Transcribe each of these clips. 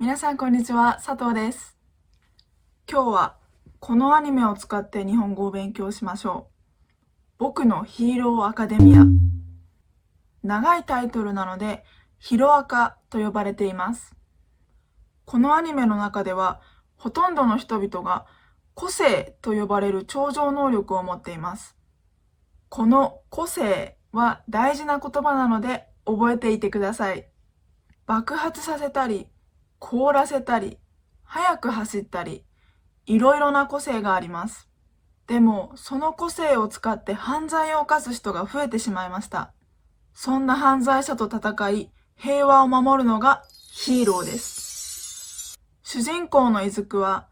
皆さんこんにちは、佐藤です。今日はこのアニメを使って日本語を勉強しましょう。僕のヒーローアカデミア。長いタイトルなので、ヒロアカと呼ばれています。このアニメの中では、ほとんどの人々が個性と呼ばれる超常能力を持っています。この個性は大事な言葉なので覚えていてください。爆発させたり、凍らせたり、速く走ったり、いろいろな個性があります。でも、その個性を使って犯罪を犯す人が増えてしまいました。そんな犯罪者と戦い、平和を守るのがヒーローです。主人公の出久は、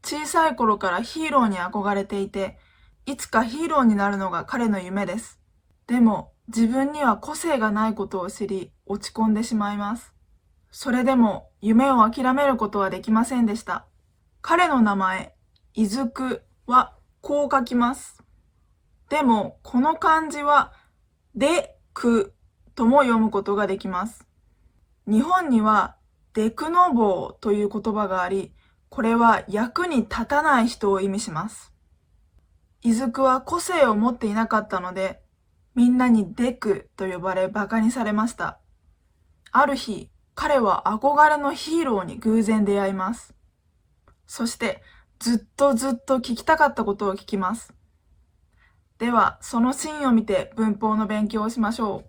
小さい頃からヒーローに憧れていて、いつかヒーローになるのが彼の夢です。でも、自分には個性がないことを知り、落ち込んでしまいます。それでも夢を諦めることはできませんでした。彼の名前、出久はこう書きます。でも、この漢字は、でくとも読むことができます。日本には、でくのぼうという言葉があり、これは役に立たない人を意味します。出久は個性を持っていなかったので、みんなにでくと呼ばれ馬鹿にされました。ある日、彼は憧れのヒーローに偶然出会います。そして、ずっと聞きたかったことを聞きます。では、そのシーンを見て文法の勉強をしましょ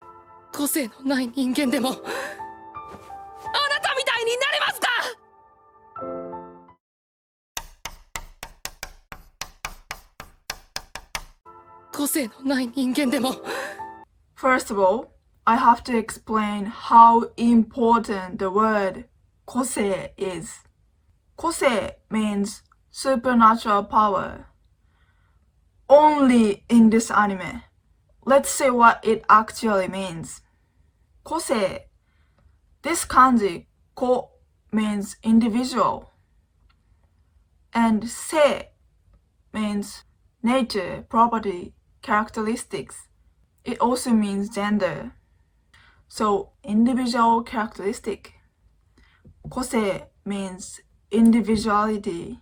う。個性のない人間でも、あなたみたいになれますか？個性のない人間でも。First of all, I have to explain how important the word 個性 is. 個性 means supernatural power. Only in this anime. Let's see what it actually means. 個性 This kanji, ko means individual. And 性 means nature, property, characteristics. It also means gender. So, individual characteristic. 個性 means individuality.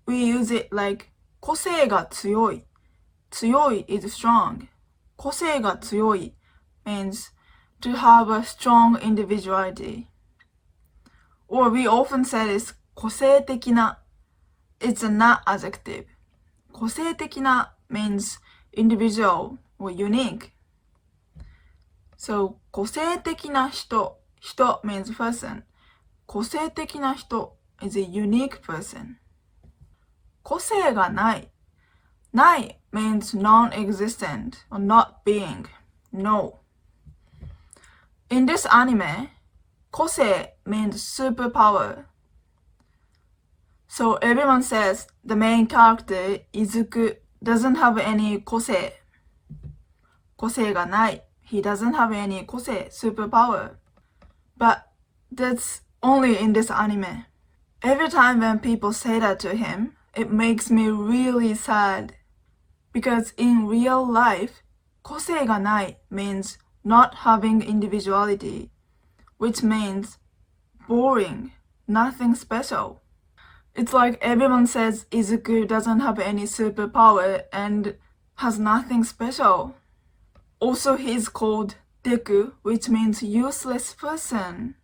We use it like 個性が強い. 強い is strong. 個性が強い means to have a strong individuality. Or we often say this 個性的な. It's a not adjective. 個性的な means individual or unique. So, 個性的な人 means person. 個性的な人 is a unique person. 個性がない ない means non-existent or not being. No. In this anime, 個性 means superpower. So everyone says the main character, Izuku, doesn't have any 個性. 個性がない. He doesn't have any 個性, superpower. But that's only in this anime. Every time when people say that to him, it makes me really sad. Because in real life, 個性がない means not having individuality, which means boring, nothing special. It's like everyone says Izuku doesn't have any superpower and has nothing special. Also, he's called Deku, which means useless person.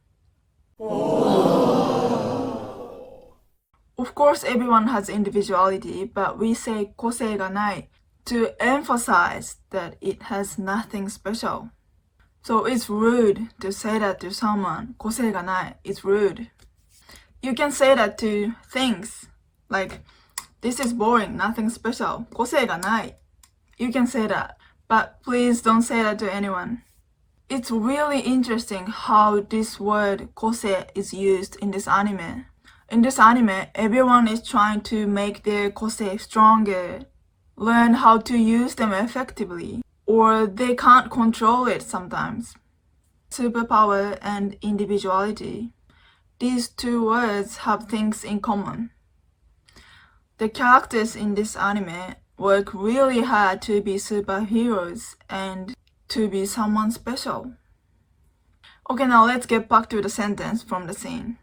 Of course, everyone has individuality, but we say 個性がない to emphasize that it has nothing special. So it's rude to say that to someone. 個性がない. It's rude. You can say that to things like, this is boring, nothing special. 個性がない. You can say that, but please don't say that to anyone. It's really interesting how this word 個性 is used in this anime. In this anime, everyone is trying to make their 個性 stronger, learn how to use them effectively, or they can't control it sometimes. Superpower and individuality. These two words have things in common. The characters in this anime work really hard to be superheroes and to be someone special. Okay, now let's get back to the sentence from the scene.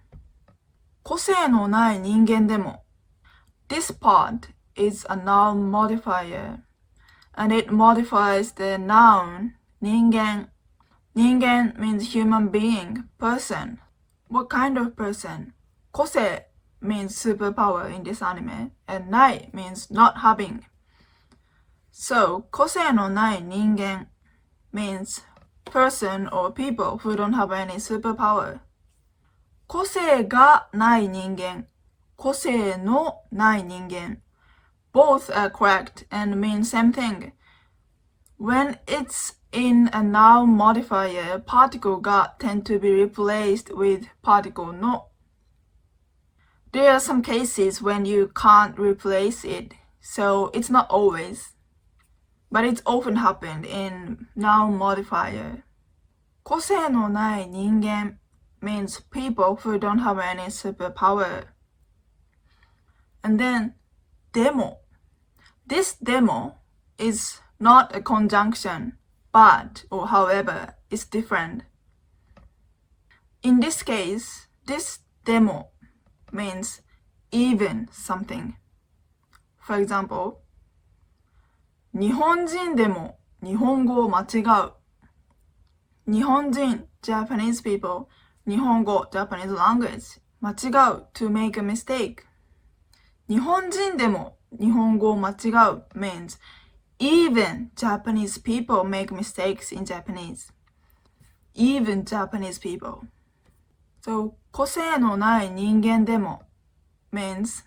個性のない人間でも This part is a noun modifier, and it modifies the noun 人間. 人間 means human being, person. What kind of person? 個性 means superpower in this anime, and ない means not having. So, 個性のない人間 means person or people who don't have any superpower. 個性がない人間、個性のない人間 both are correct and mean same thing. When it's in a noun modifier, particle ga tend to be replaced with particle no. There are some cases when you can't replace it, so it's not always. But it's often happened in noun modifier. 個性のない人間 means people who don't have any superpower. And then, demo. This demo is not a conjunction, but or however is different. In this case, this demo means even something. For example, 日本人でも日本語を間違う。日本人 Japanese people 日本語 Japanese language 間違う to make a mistake. 日本人でも日本語を間違う means even Japanese people make mistakes in Japanese. Even Japanese people. So 個性のない人間でも means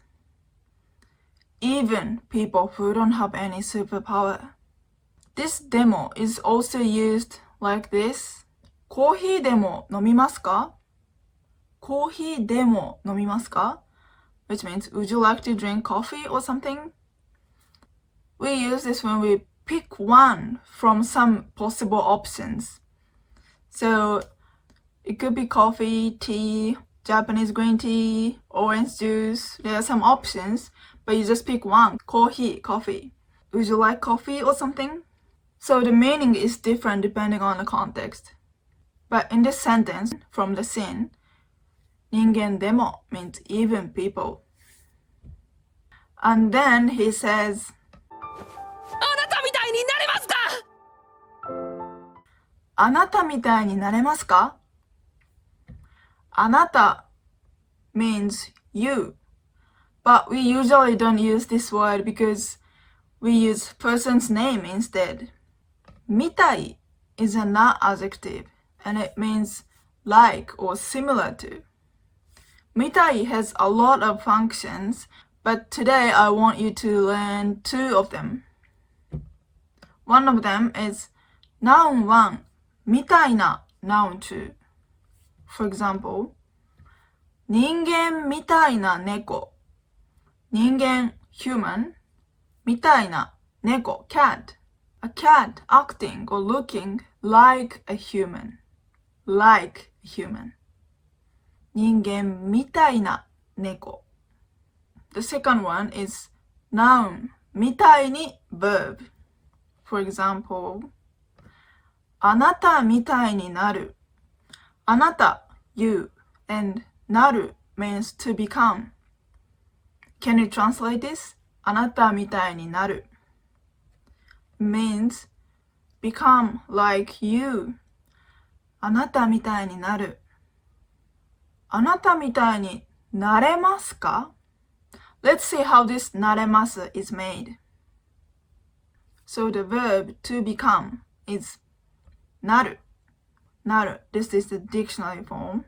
even people who don't have any superpower. This demo is also used like this. コーヒーでも飲みますか？コーヒーでも飲みますか？ Which means, would you like to drink coffee or something? We use this when we pick one from some possible options. So, it could be coffee, tea, Japanese green tea, orange juice. There are some options, but you just pick one. Coffee. Would you like coffee or something? So the meaning is different depending on the context. But in this sentence, from the scene, 人間でも means even people. And then he says, あなたみたいになれますか？あなたみたいになれますか？あなた means you. But we usually don't use this word because we use person's name instead. みたい is a noun adjective and it means like or similar to. みたい has a lot of functions, but today I want you to learn two of them. One of them is noun 1, みたいな noun 2. For example, 人間みたいな猫。人間 human みたいな猫 cat. A cat acting or looking like a human. Like a human. 人間みたいな猫。The second one is noun みたいに verb. For example, あなたみたいになる。あなた you and なる means to become. Can you translate this? あなたみたいになる means become like you. あなたみたいになる。あなたみたいになれますか？ Let's see how this なれます is made. So the verb to become is なる。なる。This is the dictionary form.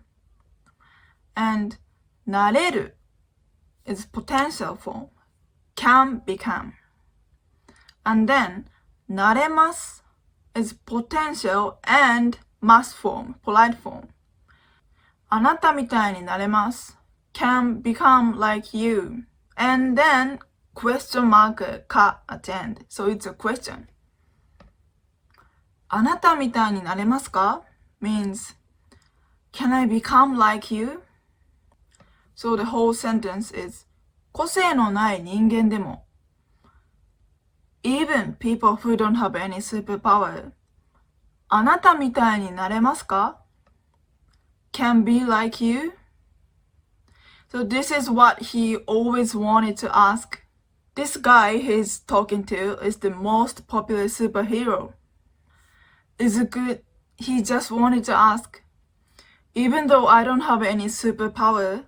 And なれる is potential form. Can become. And then なれます is potential and must form, polite form. あなたみたいになれます can become like you. And then question mark か at the end. So it's a question. あなたみたいになれますか means can I become like you? So the whole sentence is 個性のない人間でも Even people who don't have any superpower. あなたみたいになれますか ?Can be like you? So this is what he always wanted to ask. This guy he's talking to is the most popular superhero. Is it good? He just wanted to ask. Even though I don't have any superpower,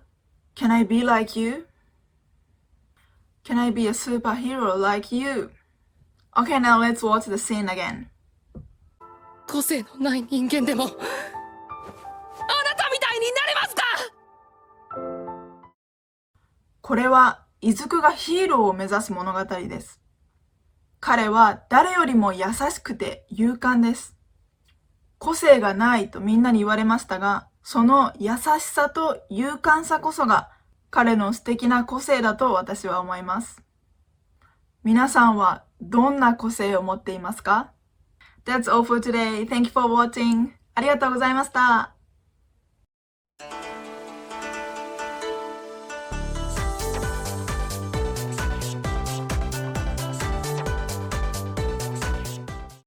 can I be like you? Can I be a superhero like you? Okay, now let's watch the scene again. 個性のない人間でもあなたみたいになれますか？これはイズクがヒーローを目指す物語です。彼は誰よりも優しくて勇敢です。個性がないとみんなに言われましたが、その優しさと勇敢さこそが彼の素敵な個性だと私は思います。皆さんはどんな個性を持っていますか？ That's all for today. Thank you for watching. ありがとうございました。